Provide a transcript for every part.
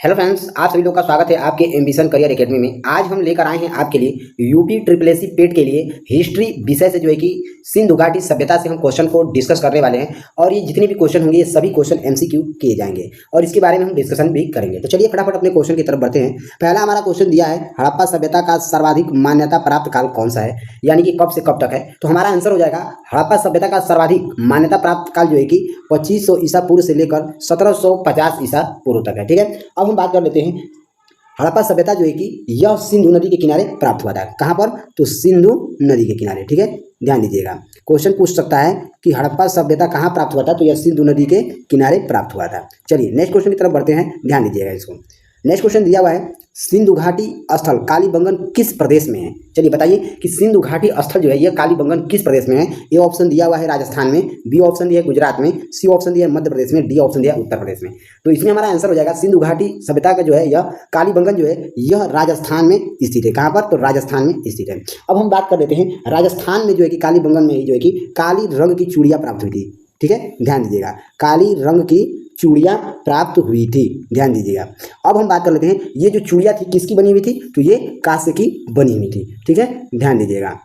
Hello friends, आप सभी लोग का स्वागत है आपके एम्बिशन करियर एकेडमी में। आज हम लेकर आए हैं आपके लिए यूपी ट्रिपल एससी पेट के लिए हिस्ट्री विषय से जो है कि सिंधु घाटी सभ्यता से हम क्वेश्चन को डिस्कस करने वाले हैं। और ये जितने भी क्वेश्चन होंगे ये सभी क्वेश्चन एमसीक्यू किए जाएंगे और इसके बारे में हम डिस्कशन भी करेंगे। तो चलिए फटाफट अपने क्वेश्चन की तरफ बढ़ते हैं। पहला हमारा क्वेश्चन दिया है, हड़प्पा सभ्यता का सर्वाधिक मान्यता प्राप्त काल कौन सा है, यानी कि कब से कब तक है। तो हमारा आंसर हो जाएगा हड़प्पा सभ्यता का सर्वाधिक मान्यता प्राप्त काल जो है कि 2500 ईसा पूर्व से लेकर 1750 ईसा पूर्व तक है। ठीक है, अब हम बात कर लेते हैं हड़प्पा सभ्यता जो है कि यह सिंधु नदी के किनारे प्राप्त हुआ था। कहाँ पर? तो सिंधु नदी के किनारे। ठीक है, ध्यान दीजिएगा, क्वेश्चन पूछ सकता है कि हड़प्पा सभ्यता कहाँ प्राप्त हुआ था, तो यह सिंधु नदी के किनारे प्राप्त हुआ था। चलिए नेक्स्ट क्वेश्चन की तरफ बढ़ते हैं, ध्यान दीजिएगा इसको। नेक्स्ट क्वेश्चन दिया हुआ है, सिंधु घाटी स्थल कालीबंगन किस प्रदेश में है। चलिए बताइए कि सिंधु घाटी स्थल जो है यह कालीबंगन किस प्रदेश में है। ए ऑप्शन दिया हुआ है राजस्थान में, बी ऑप्शन दिया है गुजरात में, सी ऑप्शन दिया है मध्य प्रदेश में, डी ऑप्शन दिया है उत्तर प्रदेश में। तो इसमें हमारा आंसर हो जाएगा सिंधु घाटी सभ्यता का जो है यह कालीबंगन जो है यह राजस्थान में स्थित है। कहाँ पर? तो राजस्थान में स्थित है। अब हम बात कर लेते हैं राजस्थान में जो है कि कालीबंगन में ही जो है कि काली रंग की चूड़ियाँ प्राप्त हुई थी। ठीक है, ध्यान दीजिएगा, काली रंग की चूड़ियाँ प्राप्त हुई थी, ध्यान दीजिएगा। अब हम बात कर लेते हैं ये जो चूड़ियाँ थी किसकी बनी हुई थी, तो ये कांस्य की बनी हुई थी। ठीक है, ध्यान दीजिएगा।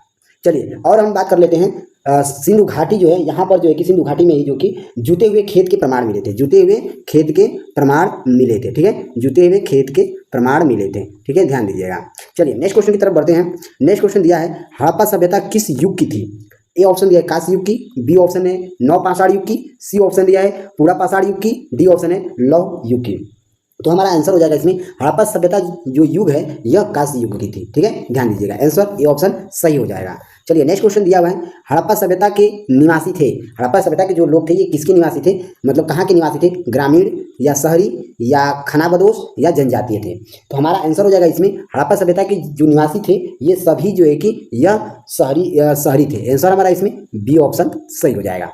चलिए और हम बात कर लेते हैं सिंधु घाटी जो है यहाँ पर जो है कि सिंधु घाटी में ही जो कि जुते हुए खेत के प्रमाण मिले थे, जुते हुए खेत के प्रमाण मिले थे। ठीक है, जुते हुए खेत के प्रमाण मिले थे। ठीक है, ध्यान दीजिएगा। चलिए नेक्स्ट क्वेश्चन की तरफ बढ़ते हैं। नेक्स्ट क्वेश्चन दिया है, हड़प्पा सभ्यता किस युग की थी। ए ऑप्शन दिया है कांस्य युग की, बी ऑप्शन है नवपाषाण युग की, सी ऑप्शन दिया है पूरा पाषाण युग की, डी ऑप्शन है लौह युग की। तो हमारा आंसर हो जाएगा इसमें हड़प्पा सभ्यता जो युग है यह कांस्य युग की थी। ठीक है, ध्यान दीजिएगा, आंसर ए ऑप्शन सही हो जाएगा। चलिए नेक्स्ट क्वेश्चन दिया हुआ है, हड़प्पा सभ्यता के निवासी थे, हड़प्पा सभ्यता के जो लोग थे ये किसके निवासी थे, मतलब कहाँ के निवासी थे, ग्रामीण या शहरी या खानाबदोश या जनजातीय थे। तो हमारा आंसर हो जाएगा इसमें हड़प्पा सभ्यता के जो निवासी थे ये सभी जो है कि यह शहरी थे। आंसर हमारा इसमें बी ऑप्शन सही हो जाएगा।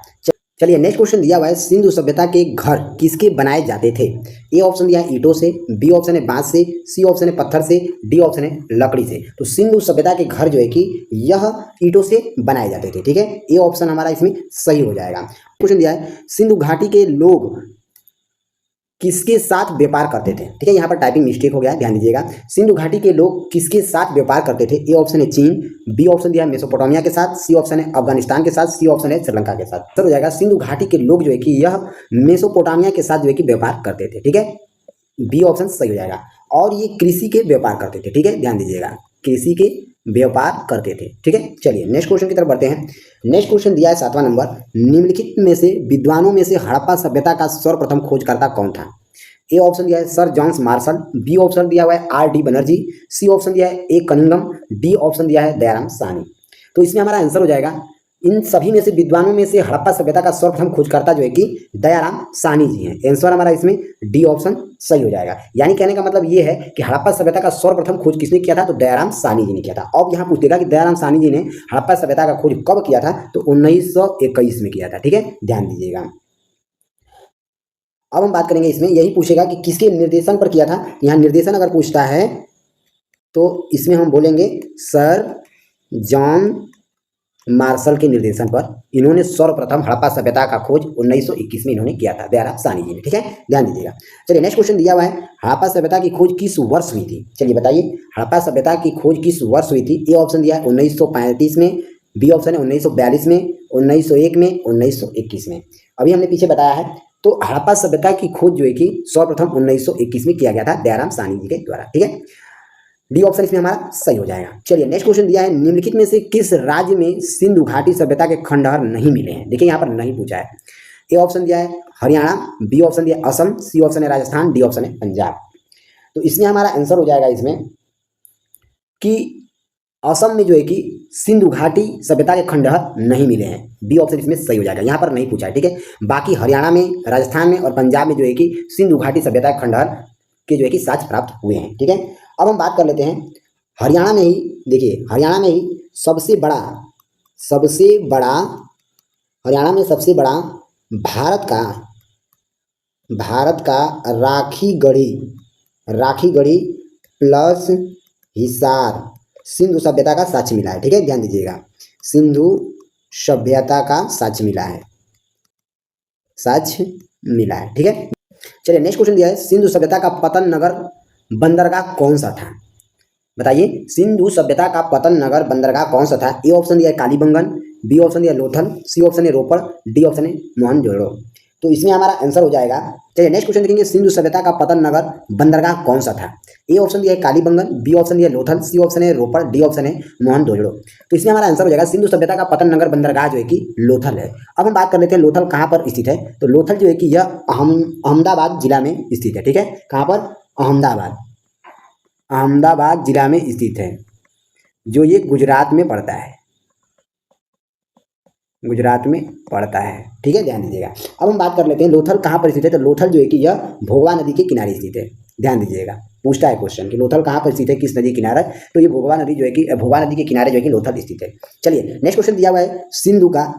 चलिए नेक्स्ट क्वेश्चन दिया हुआ है, सिंधु सभ्यता के घर किसके बनाए जाते थे। ए ऑप्शन दिया है ईंटों से, बी ऑप्शन है बांस से, सी ऑप्शन है पत्थर से, डी ऑप्शन है लकड़ी से। तो सिंधु सभ्यता के घर जो है कि यह ईंटों से बनाए जाते थे। ठीक है, ए ऑप्शन हमारा इसमें सही हो जाएगा। क्वेश्चन दिया है, सिंधु घाटी के लोग किसके साथ व्यापार करते थे। ठीक है, यहाँ पर टाइपिंग मिस्टेक हो गया है, ध्यान दीजिएगा। सिंधु घाटी के लोग किसके साथ व्यापार करते थे। ए ऑप्शन है चीन, बी ऑप्शन दिया है मेसोपोटामिया के साथ, सी ऑप्शन है अफगानिस्तान के साथ, सी ऑप्शन है श्रीलंका के साथ। सर हो जाएगा सिंधु घाटी के लोग जो है कि यह मेसोपोटामिया के साथ जो है कि व्यापार करते थे। ठीक है, बी ऑप्शन सही हो जाएगा। और ये कृषि के व्यापार करते थे। ठीक है, ध्यान दीजिएगा, कृषि के व्यापार करते थे। ठीक है, चलिए नेक्स्ट क्वेश्चन की तरफ बढ़ते हैं। नेक्स्ट क्वेश्चन दिया है 7वां नंबर, निम्नलिखित में से विद्वानों में से हड़प्पा सभ्यता का सर्वप्रथम खोजकर्ता कौन था। ए ऑप्शन दिया है sir Johns Marshall, B option दिया हुआ है R D Banerjee, C option दिया है ए कनिंगम, डी ऑप्शन दिया है दयाराम साहनी। तो इसमें हमारा आंसर हो जाएगा इन सभी में से विद्वानों में से हड़प्पा सभ्यता का सर्वप्रथम खोजकर्ता जो है कि दयाराम साहनी जी हैं। आंसर हमारा इसमें डी ऑप्शन सही हो जाएगा। यानी कहने का मतलब ये है कि हड़प्पा सभ्यता का सर्वप्रथम खोज किसने किया था, तो दयाराम साहनी जी ने किया था। अब यहाँ पूछेगा कि दयाराम साहनी जी ने हड़प्पा सभ्यता का खोज कब किया था, तो 1921 में किया था। ठीक है, ध्यान दीजिएगा। अब हम बात करेंगे इसमें, यही पूछेगा कि किसके निर्देशन पर किया था। यहाँ निर्देशन अगर पूछता है तो इसमें हम बोलेंगे सर जॉन मार्शल के निर्देशन पर इन्होंने सर्वप्रथम हड़प्पा सभ्यता का खोज 1921 में इन्होंने किया था, दयाराम साहनी जी ने। ठीक है, ध्यान दीजिएगा। चलिए नेक्स्ट क्वेश्चन दिया हुआ है, हड़प्पा सभ्यता की खोज किस वर्ष हुई थी। चलिए बताइए हड़प्पा सभ्यता की खोज किस वर्ष हुई थी। ए ऑप्शन दिया है 1935 में, बी ऑप्शन है 1942 में, 1901 में, 1921 में। अभी हमने पीछे बताया है, तो हड़प्पा सभ्यता की खोज जो है कि सर्वप्रथम 1921 में किया गया था दयाराम साहनी जी के द्वारा। ठीक है, डी ऑप्शन इसमें हमारा सही हो जाएगा। चलिए नेक्स्ट क्वेश्चन दिया है, निम्नलिखित में से किस राज्य में सिंधु घाटी सभ्यता के खंडहर नहीं मिले हैं। देखिए यहाँ पर नहीं पूछा है। ए ऑप्शन दिया है हरियाणा, बी ऑप्शन दिया है असम, सी ऑप्शन है राजस्थान, डी ऑप्शन है पंजाब। तो इसमें हमारा आंसर हो जाएगा इसमें कि असम में जो है कि सिंधु घाटी सभ्यता के खंडहर नहीं मिले हैं। बी ऑप्शन इसमें सही हो जाएगा, यहाँ पर नहीं पूछा है। ठीक है, बाकी हरियाणा में, राजस्थान में और पंजाब में जो है कि सिंधु घाटी सभ्यता के खंडहर के जो है कि साक्ष्य प्राप्त हुए हैं। ठीक है, अब हम बात कर लेते हैं हरियाणा में ही। देखिए हरियाणा में ही सबसे बड़ा हरियाणा में सबसे बड़ा भारत का राखीगढ़ी प्लस हिसार सिंधु सभ्यता का साक्ष्य मिला है। ठीक है, ध्यान दीजिएगा, सिंधु सभ्यता का साक्ष्य मिला है। ठीक है, चलिए नेक्स्ट क्वेश्चन दिया है, सिंधु सभ्यता का पतन नगर बंदरगाह कौन सा था? बताइए, सिंधु सभ्यता का पतन नगर बंदरगाह कौन सा था? ए ऑप्शन दिया है कालीबंगन, बी ऑप्शन दिया है लोथल, सी ऑप्शन है रोपड़, डी ऑप्शन है मोहनजोदड़ो। तो इसमें हमारा आंसर हो जाएगा, चलिए नेक्स्ट क्वेश्चन देखेंगे, सिंधु सभ्यता का पतन नगर बंदरगाह कौन सा था? ए ऑप्शन दिया है कालीबंगन, बी ऑप्शन दिया है लोथल, सी ऑप्शन है रोपड़, डी ऑप्शन है मोहनजोदड़ो। तो इसमें हमारा आंसर हो जाएगा, सिंधु सभ्यता का पतन नगर बंदरगाह जो है कि लोथल है। अब हम बात कर लेते हैं लोथल कहाँ पर स्थित है। तो लोथल जो है कि यह अहमदाबाद जिला में स्थित है। ठीक है, कहाँ पर? अहमदाबाद जिला में स्थित है, जो ये गुजरात में पड़ता है, गुजरात में पड़ता है। ठीक है, ध्यान दीजिएगा। अब हम बात कर लेते हैं लोथल कहाँ पर स्थित है। तो लोथल जो है कि यह भोगवा नदी के किनारे स्थित है। ध्यान दीजिएगा, पूछता है क्वेश्चन कि लोथल कहाँ पर स्थित है, किस नदी के किनारे? तो ये भोगवा नदी जो है कि भोगवा नदी के किनारे जो है कि लोथल स्थित है। चलिए नेक्स्ट क्वेश्चन दिया हुआ है, सिंधु का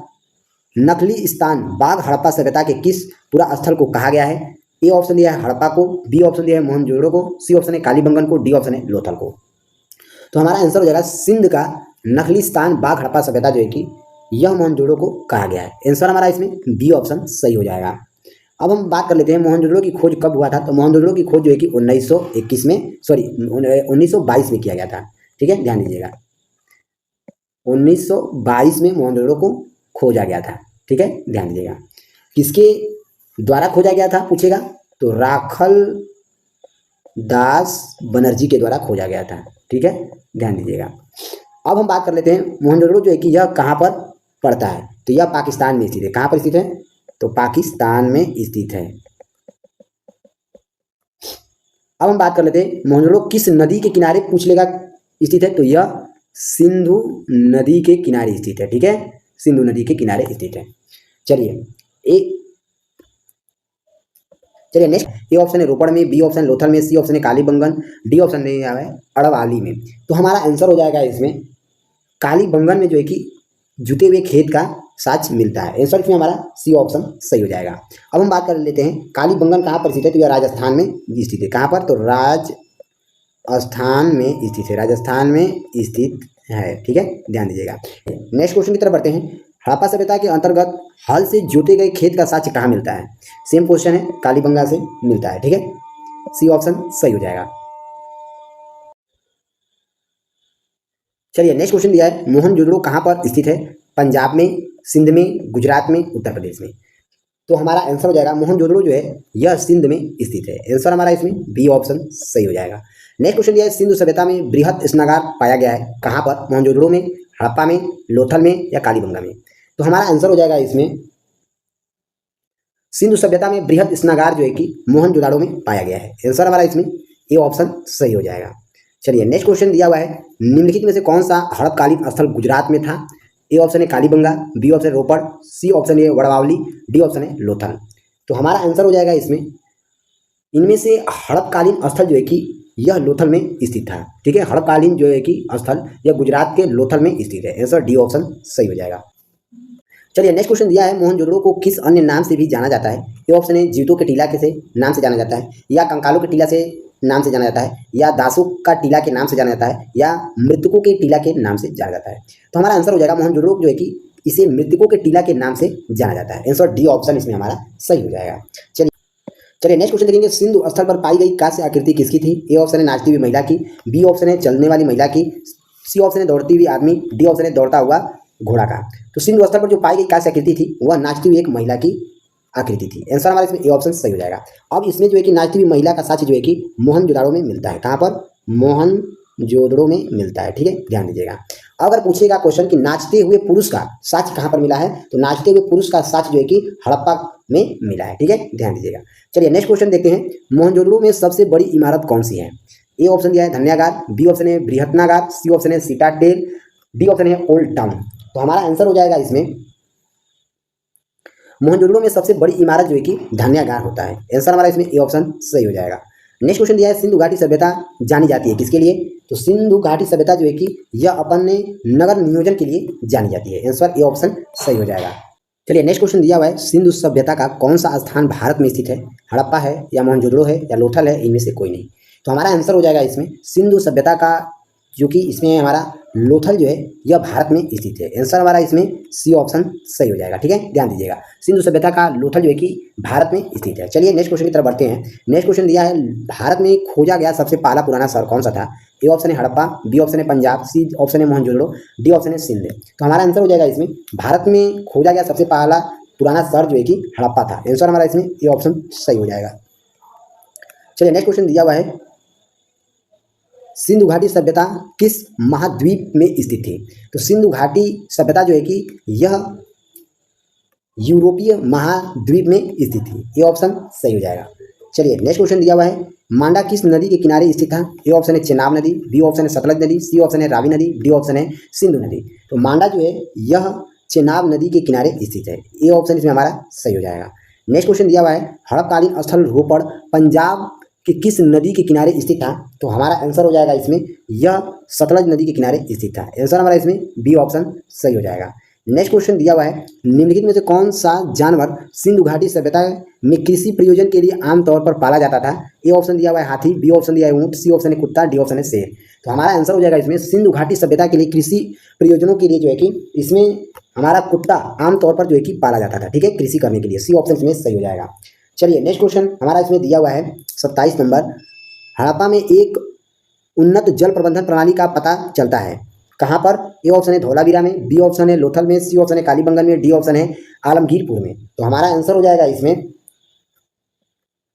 नकली स्थान बाघ हड़प्पा सभ्यता के किस पूरा स्थल को कहा गया है? ए ऑप्शन दिया है हड़प्पा को, बी ऑप्शन दिया है मोहनजोदड़ो को, सी ऑप्शन है कालीबंगन को, डी ऑप्शन है लोथल को। तो हमारा आंसर हो जाएगा, सिंध का नकली स्थान बाघ हड़प्पा सभ्यता जो है कि यह मोहनजोदड़ो को कहा गया है। आंसर हमारा इसमें बी ऑप्शन सही हो जाएगा। अब हम बात कर लेते हैं मोहनजोदड़ो की खोज कब हुआ था। तो मोहनजोदड़ो की खोज जो है कि 1922 में किया गया था। ठीक है, ध्यान दीजिएगा, 1922 में मोहनजोदड़ो को खोजा गया था। ठीक है, ध्यान दीजिएगा। किसके द्वारा खोजा गया था पूछेगा? तो राखल दास बनर्जी के द्वारा खोजा गया था। ठीक है, ध्यान दीजिएगा। अब हम बात कर लेते हैं मोहनजोदड़ो जो है कि यह कहाँ पर पड़ता है। तो यह पाकिस्तान में स्थित है। कहाँ पर स्थित है? तो पाकिस्तान में स्थित है। अब हम बात कर लेते हैं मोहनजोदड़ो किस नदी के किनारे पूछ लेगा स्थित है। तो यह सिंधु नदी के किनारे स्थित है। ठीक है, सिंधु नदी के किनारे स्थित है। चलिए नेक्स्ट, ए ऑप्शन है रोपड़ में, बी ऑप्शन लोथल में, सी ऑप्शन है कालीबंगन, डी ऑप्शन है अड़वाली में। तो हमारा आंसर हो जाएगा इसमें कालीबंगन में जो है कि जुते हुए खेत का साक्ष्य मिलता है। आंसर इसमें हमारा सी ऑप्शन सही हो जाएगा। अब हम बात कर लेते हैं कालीबंगन कहाँ पर स्थित है। तो यह राजस्थान में स्थित है। कहाँ पर? तो राजस्थान में स्थित है, राजस्थान में स्थित है। ठीक है, ध्यान दीजिएगा। नेक्स्ट क्वेश्चन की तरफ बढ़ते हैं, हड़प्पा सभ्यता के अंतर्गत हल से जोते गए खेत का साक्ष्य कहाँ मिलता है? सेम क्वेश्चन है, कालीबंगा से मिलता है। ठीक है, सी ऑप्शन सही हो जाएगा। चलिए नेक्स्ट क्वेश्चन दिया है, मोहनजोदड़ो कहाँ पर स्थित है? पंजाब में, सिंध में, गुजरात में, उत्तर प्रदेश में। तो हमारा आंसर हो जाएगा, मोहनजोदड़ो जो है यह सिंध में स्थित है। आंसर हमारा इसमें बी ऑप्शन सही हो जाएगा। नेक्स्ट क्वेश्चन दिया है, सिंधु सभ्यता में बृहत स्नागार पाया गया है। कहाँ पर? मोहनजोदड़ो में, हड़प्पा में, लोथल में या कालीबंगा में। तो हमारा आंसर हो जाएगा इसमें, सिंधु सभ्यता में बृहत स्नागार जो है कि मोहनजोदड़ो में पाया गया है। आंसर हमारा इसमें ए ऑप्शन सही हो जाएगा। चलिए नेक्स्ट क्वेश्चन दिया हुआ है, निम्नलिखित में से कौन सा हड़पकालीन स्थल गुजरात में था? ए ऑप्शन है कालीबंगा, बी ऑप्शन है रोपड़, सी ऑप्शन है वड़वावली, डी ऑप्शन है लोथल। तो हमारा आंसर हो जाएगा इसमें, इनमें से हड़पकालीन स्थल जो है कि यह लोथल में स्थित था। ठीक है, हड़पकालीन जो है कि स्थल यह गुजरात के लोथल में स्थित है। आंसर डी ऑप्शन सही हो जाएगा। चलिए नेक्स्ट क्वेश्चन दिया है, मोहनजोदड़ो को किस अन्य नाम से भी जाना जाता है? ए ऑप्शन है जीवितों के टीला के से नाम से जाना जाता है, या कंकालों के टीला से नाम से जाना जाता है, या दासों का टीला के नाम से जाना जाता है, या मृतकों के टीला के नाम से जाना जाता है। तो हमारा आंसर हो जाएगा, मोहनजोदड़ो जो है कि इसे मृतकों के टीला के नाम से जाना जाता है। आंसर डी ऑप्शन इसमें हमारा सही हो जाएगा। चलिए नेक्स्ट क्वेश्चन देखेंगे, सिंधु स्थल पर पाई गई कांस्य आकृति किसकी थी? ए ऑप्शन है नाचती हुई महिला की, बी ऑप्शन है चलने वाली महिला की, सी ऑप्शन है दौड़ती हुई आदमी, डी ऑप्शन है दौड़ता हुआ घोड़ा का। तो सिंधु स्थल पर जो पाई गई कांस्य आकृति थी वह नाचती हुई एक महिला की आकृति थी। आंसर हमारा इसमें ए ऑप्शन सही हो जाएगा। अब इसमें जो है कि नाचती हुई महिला का साक्ष्य जो है कि मोहनजोदड़ो में मिलता है। कहाँ पर? मोहनजोदड़ो में मिलता है। ठीक है, ध्यान दीजिएगा। अगर पूछेगा क्वेश्चन कि नाचते हुए पुरुष का साक्ष्य कहाँ पर मिला है, तो नाचते हुए पुरुष का साक्ष्य जो है कि हड़प्पा में मिला है। ठीक है, ध्यान दीजिएगा। चलिए नेक्स्ट क्वेश्चन देखते हैं, मोहनजोदड़ो में सबसे बड़ी इमारत कौन सी है? ए ऑप्शन दिया है धन्यागार, बी ऑप्शन है बृहत्नागार, सी ऑप्शन है सिटाडेल, डी ऑप्शन है ओल्ड टाउन। तो हमारा आंसर हो जाएगा इसमें, मोहनजोदड़ो में सबसे बड़ी इमारत जो है कि धन्यागार होता है। आंसर हमारा इसमें ए ऑप्शन सही हो जाएगा। नेक्स्ट क्वेश्चन दिया है, सिंधु घाटी सभ्यता जानी जाती है किसके लिए? तो सिंधु घाटी सभ्यता जो है कि यह अपने नगर नियोजन के लिए जानी जाती है। आंसर ए ऑप्शन सही हो जाएगा। चलिए नेक्स्ट क्वेश्चन दिया हुआ है, सिंधु सभ्यता का कौन सा स्थान भारत में स्थित है? हड़प्पा है, या मोहनजोदड़ो है, या लोथल है, इनमें से कोई नहीं। तो हमारा आंसर हो जाएगा इसमें, सिंधु सभ्यता का जो कि इसमें हमारा लोथल जो है यह भारत में स्थित है। आंसर हमारा इसमें सी ऑप्शन सही हो जाएगा। ठीक है, ध्यान दीजिएगा, सिंधु सभ्यता का लोथल जो है कि भारत में स्थित है। चलिए नेक्स्ट क्वेश्चन की तरफ बढ़ते हैं। नेक्स्ट क्वेश्चन दिया है, भारत में खोजा गया सबसे पहला पुराना शहर कौन सा था? ए ऑप्शन है हड़प्पा, बी ऑप्शन है पंजाब, सी ऑप्शन है मोहनजोदड़ो, डी ऑप्शन है सिंध। तो हमारा आंसर हो जाएगा इसमें भारत में खोजा गया सबसे पहला पुराना शहर जो है कि हड़प्पा था। आंसर हमारा इसमें ए ऑप्शन सही हो जाएगा। चलिए नेक्स्ट क्वेश्चन दिया हुआ है, सिंधु घाटी सभ्यता किस महाद्वीप में स्थित थी? तो सिंधु घाटी सभ्यता जो है कि यह यूरोपीय महाद्वीप में स्थित थी। ये ऑप्शन सही हो जाएगा। चलिए नेक्स्ट क्वेश्चन दिया हुआ है, मांडा किस नदी के किनारे स्थित था? ए ऑप्शन है चेनाब नदी, बी ऑप्शन है सतलज नदी, सी ऑप्शन है रावी नदी, डी ऑप्शन है सिंधु नदी। तो मांडा जो है यह चेनाब नदी के किनारे स्थित है। ये ऑप्शन इसमें हमारा सही हो जाएगा। नेक्स्ट क्वेश्चन दिया हुआ है, हड़पकालीन स्थल रोपड़ पंजाब कि किस नदी के किनारे स्थित था? तो हमारा आंसर हो जाएगा इसमें यह सतलज नदी के किनारे स्थित था। आंसर हमारा इसमें बी ऑप्शन सही हो जाएगा। नेक्स्ट क्वेश्चन दिया हुआ है, निम्नलिखित में से कौन सा जानवर सिंधु घाटी सभ्यता में कृषि प्रयोजन के लिए आमतौर पर पाला जाता था? ए ऑप्शन दिया हुआ है हाथी, बी ऑप्शन दिया है ऊंट, सी ऑप्शन है कुत्ता, डी ऑप्शन है शेर। तो हमारा आंसर हो जाएगा इसमें सिंधु घाटी सभ्यता के लिए कृषि प्रयोजनों के लिए जो है कि इसमें हमारा कुत्ता आमतौर पर जो है कि पाला जाता था। ठीक है, कृषि करने के लिए सी ऑप्शन इसमें सही हो जाएगा। चलिए नेक्स्ट क्वेश्चन हमारा इसमें दिया हुआ है 27 नंबर, हड़प्पा में एक उन्नत जल प्रबंधन प्रणाली का पता चलता है कहाँ पर? ए ऑप्शन है धौलावीरा में, बी ऑप्शन है लोथल में, सी ऑप्शन है कालीबंगन में, डी ऑप्शन है आलमगीरपुर में। तो हमारा आंसर हो जाएगा इसमें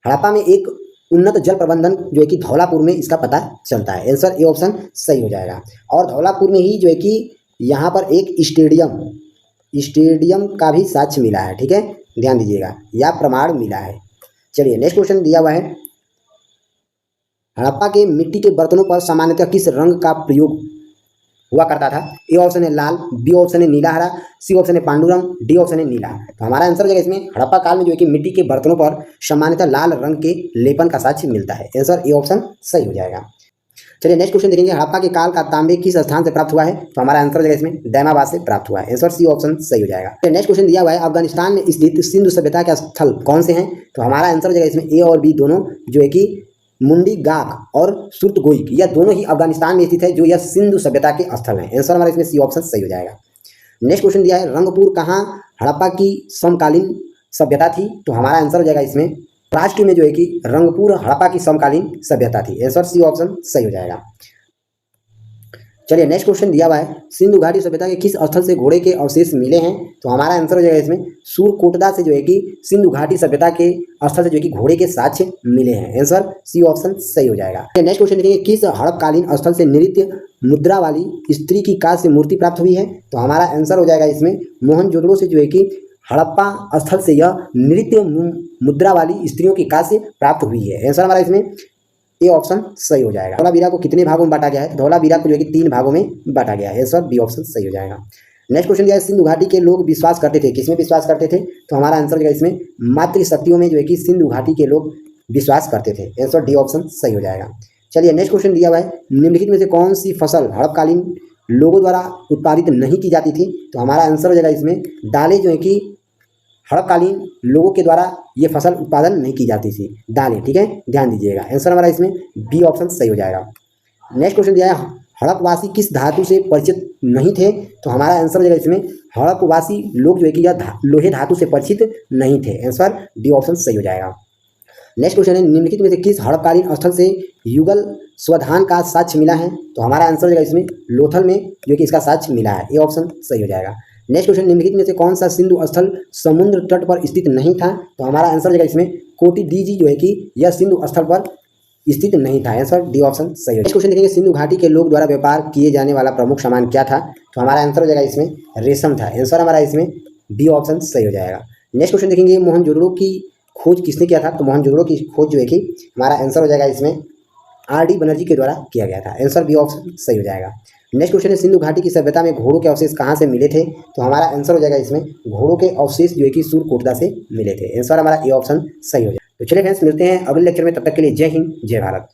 हड़प्पा में एक उन्नत जल प्रबंधन जो है कि धौलापुर में इसका पता चलता है। आंसर ए ऑप्शन सही हो जाएगा। और धौलापुर में ही जो है कि यहाँ पर एक स्टेडियम का भी साक्ष्य मिला है। ठीक है, ध्यान दीजिएगा, या प्रमाण मिला है। चलिए नेक्स्ट क्वेश्चन दिया हुआ है, हड़प्पा के मिट्टी के बर्तनों पर सामान्यतः किस रंग का प्रयोग हुआ करता था? ए ऑप्शन है लाल, बी ऑप्शन है नीला हरा, सी ऑप्शन है पांडुरंग, डी ऑप्शन है नीला। तो हमारा आंसर हो जाएगा इसमें हड़प्पा काल में जो है कि मिट्टी के बर्तनों पर सामान्यतः लाल रंग के लेपन का साक्ष्य मिलता है। आंसर ए ऑप्शन सही हो जाएगा। चलिए नेक्स्ट क्वेश्चन देखेंगे, हड़प्पा के काल का तांबे किस स्थान से प्राप्त हुआ है? तो हमारा आंसर हो जाएगा इसमें दैमाबाद से प्राप्त हुआ है। आंसर सी ऑप्शन सही हो जाएगा। नेक्स्ट क्वेश्चन दिया हुआ है, अफगानिस्तान में स्थित सिंधु सभ्यता के स्थल कौन से हैं? तो हमारा आंसर हो जाएगा इसमें ए और बी दोनों जो है कि मुंडी गाक और सुर्तगोई, यह दोनों ही अफगानिस्तान में स्थित है, जो यह सिंधु सभ्यता के स्थल हैं। आंसर हमारा इसमें सी ऑप्शन सही हो जाएगा। नेक्स्ट क्वेश्चन दिया है, रंगपुर कहाँ हड़प्पा की समकालीन सभ्यता थी? तो हमारा आंसर हो जाएगा इसमें राष्ट्र में जो है कि रंगपुर हड़प्पा की समकालीन सभ्यता थी। आंसर सी ऑप्शन सही हो जाएगा। चलिए नेक्स्ट क्वेश्चन दिया हुआ है, सिंधु घाटी सभ्यता के किस स्थल से घोड़े के अवशेष मिले हैं? तो हमारा आंसर हो जाएगा इसमें सूरकोटदा से जो है कि सिंधु घाटी सभ्यता के स्थल से जो है कि घोड़े के साक्ष्य मिले हैं। आंसर सी ऑप्शन सही हो जाएगा। नेक्स्ट क्वेश्चन देखेंगे, किस हड़पकालीन स्थल से नृत्य मुद्रा वाली स्त्री की कांस्य मूर्ति प्राप्त हुई है? तो हमारा आंसर हो जाएगा इसमें मोहनजोदड़ो से जो है कि हड़प्पा स्थल से यह नृत्य मुद्रा वाली स्त्रियों की कांस्य प्राप्त हुई है। आंसर हमारा इसमें ए ऑप्शन सही हो जाएगा। धौलावीरा को कितने भागों में बांटा गया है? धौलावीरा को जो है कि 3 भागों में बांटा गया है। आंसर बी ऑप्शन सही हो जाएगा। नेक्स्ट क्वेश्चन दिया है, सिंधु घाटी के लोग विश्वास करते थे, किसमें विश्वास करते थे? तो हमारा आंसर हो जाएगा इसमें मातृशक्तियों में जो है कि सिंधु घाटी के लोग विश्वास करते थे। आंसर डी ऑप्शन सही हो जाएगा। चलिए नेक्स्ट क्वेश्चन दिया हुआ है, निम्नलिखित में से कौन सी फसल हड़पकालीन लोगों द्वारा उत्पादित नहीं की जाती थी? तो हमारा आंसर हो जाएगा इसमें दालें जो है कि हड़पकालीन लोगों के द्वारा ये फसल उत्पादन नहीं की जाती थी, दालें। ठीक है, ध्यान दीजिएगा। आंसर हमारा इसमें बी ऑप्शन सही हो जाएगा। नेक्स्ट क्वेश्चन दिया है, हड़पवासी किस धातु से परिचित नहीं थे? तो हमारा आंसर हो जाएगा इसमें हड़पवासी लोग जो है कि यह लोहे धातु से परिचित नहीं थे। आंसर डी ऑप्शन सही हो जाएगा। नेक्स्ट क्वेश्चन है, निम्नलिखित में से किस हड़पकालीन स्थल से युगल स्वधान का साक्ष्य मिला है? तो हमारा आंसर हो जाएगा इसमें लोथल में जो कि इसका साक्ष्य मिला है। ए ऑप्शन सही हो जाएगा। नेक्स्ट क्वेश्चन, निम्नलिखित में से कौन सा सिंधु स्थल समुद्र तट पर स्थित नहीं था? तो हमारा आंसर हो जाएगा इसमें कोटी डीजी जो है कि यह सिंधु स्थल पर स्थित नहीं था। आंसर डी ऑप्शन सही है। नेक्स्ट क्वेश्चन देखेंगे, सिंधु घाटी के लोग द्वारा व्यापार किए जाने वाला प्रमुख सामान क्या था? तो हमारा आंसर हो जाएगा इसमें रेशम था। आंसर हमारा इसमें बी ऑप्शन सही हो जाएगा। नेक्स्ट क्वेश्चन देखेंगे, मोहनजोदड़ो की खोज किसने किया था? तो मोहनजोदड़ो की खोज जो है कि हमारा आंसर हो जाएगा इसमें आर.डी. बनर्जी के द्वारा किया गया था। आंसर बी ऑप्शन सही हो जाएगा। नेक्स्ट क्वेश्चन है, सिंधु घाटी की सभ्यता में घोड़ों के अवशेष कहाँ से मिले थे? तो हमारा आंसर हो जाएगा इसमें घोड़ों के अवशेष जो है कि सूरकोटदा से मिले थे। आंसर हमारा ए ऑप्शन सही हो जाएगा। तो चलिए फ्रेंड्स, मिलते हैं अगले लेक्चर में, तब तक के लिए जय हिंद जय भारत।